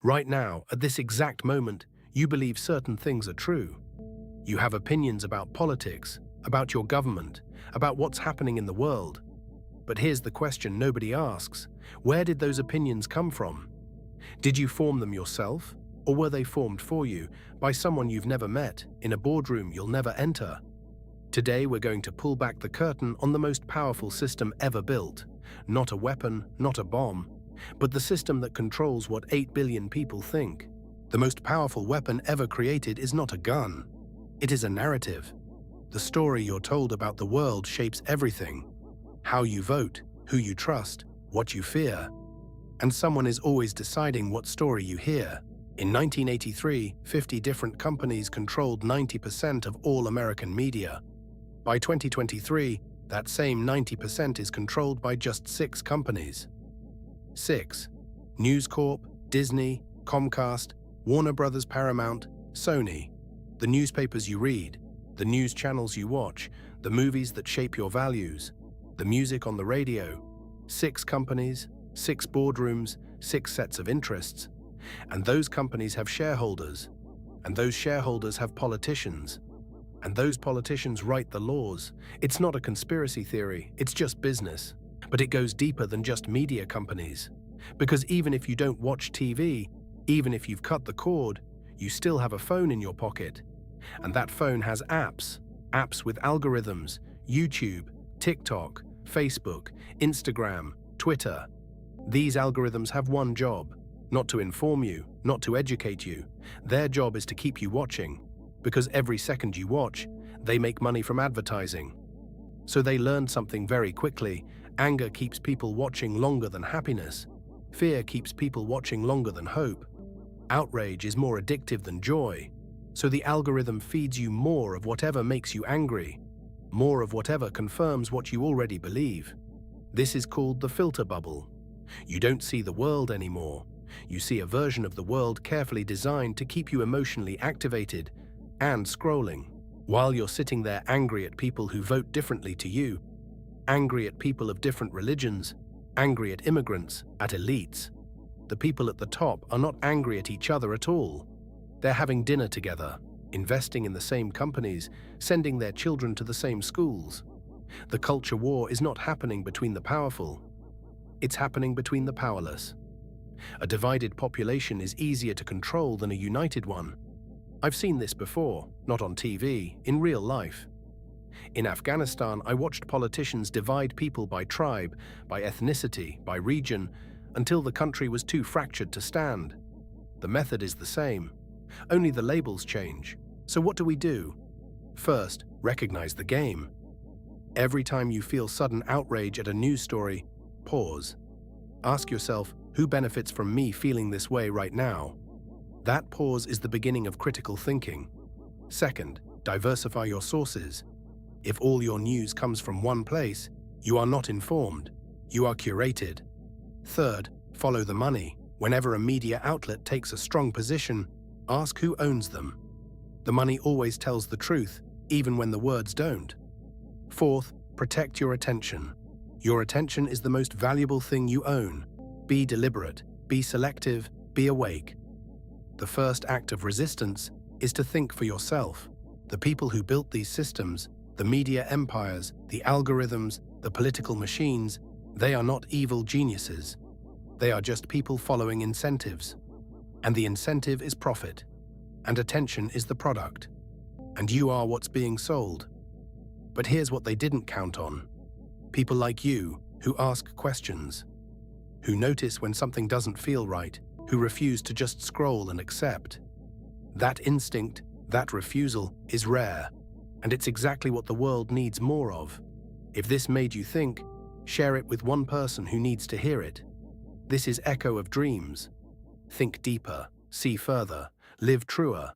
Right now, at this exact moment, you believe certain things are true. You have opinions about politics, about your government, about what's happening in the world. But here's the question nobody asks. Where did those opinions come from? Did you form them yourself? Or were they formed for you by someone you've never met, in a boardroom you'll never enter? Today we're going to pull back the curtain on the most powerful system ever built. Not a weapon, not a bomb, but the system that controls what 8 billion people think. The most powerful weapon ever created is not a gun. It is a narrative. The story you're told about the world shapes everything. How you vote, who you trust, what you fear. And someone is always deciding what story you hear. In 1983, 50 different companies controlled 90% of all American media. By 2023, that same 90% is controlled by just 6 companies. 6. News Corp, Disney, Comcast, Warner Brothers Paramount, Sony. The newspapers you read, the news channels you watch, the movies that shape your values, the music on the radio. 6 companies, 6 boardrooms, 6 sets of interests. And those companies have shareholders. And those shareholders have politicians. And those politicians write the laws. It's not a conspiracy theory, it's just business. But it goes deeper than just media companies. Because even if you don't watch TV, even if you've cut the cord, you still have a phone in your pocket. And that phone has apps with algorithms, YouTube, TikTok, Facebook, Instagram, Twitter. These algorithms have one job, not to inform you, not to educate you. Their job is to keep you watching, because every second you watch, they make money from advertising. So they learn something very quickly. Anger keeps people watching longer than happiness. Fear keeps people watching longer than hope. Outrage is more addictive than joy. So the algorithm feeds you more of whatever makes you angry, more of whatever confirms what you already believe. This is called the filter bubble. You don't see the world anymore. You see a version of the world carefully designed to keep you emotionally activated and scrolling, while you're sitting there angry at people who vote differently to you, angry at people of different religions, angry at immigrants, at elites. The people at the top are not angry at each other at all. They're having dinner together, investing in the same companies, sending their children to the same schools. The culture war is not happening between the powerful. It's happening between the powerless. A divided population is easier to control than a united one. I've seen this before, not on TV, in real life. In Afghanistan, I watched politicians divide people by tribe, by ethnicity, by region, until the country was too fractured to stand. The method is the same. Only the labels change. So what do? First, recognize the game. Every time you feel sudden outrage at a news story, pause. Ask yourself, who benefits from me feeling this way right now? That pause is the beginning of critical thinking. Second, diversify your sources. If all your news comes from one place, you are not informed. You are curated. Third, follow the money. Whenever a media outlet takes a strong position, ask who owns them. The money always tells the truth, even when the words don't. Fourth, protect your attention. Your attention is the most valuable thing you own. Be deliberate, be selective, be awake. The first act of resistance is to think for yourself. The people who built these systems, the media empires, the algorithms, the political machines, they are not evil geniuses. They are just people following incentives. And the incentive is profit. And attention is the product. And you are what's being sold. But here's what they didn't count on. People like you, who ask questions, who notice when something doesn't feel right, who refuse to just scroll and accept. That instinct, that refusal, is rare, and it's exactly what the world needs more of. If this made you think, share it with one person who needs to hear it. This is Echo of Dreams. Think deeper, see further, live truer.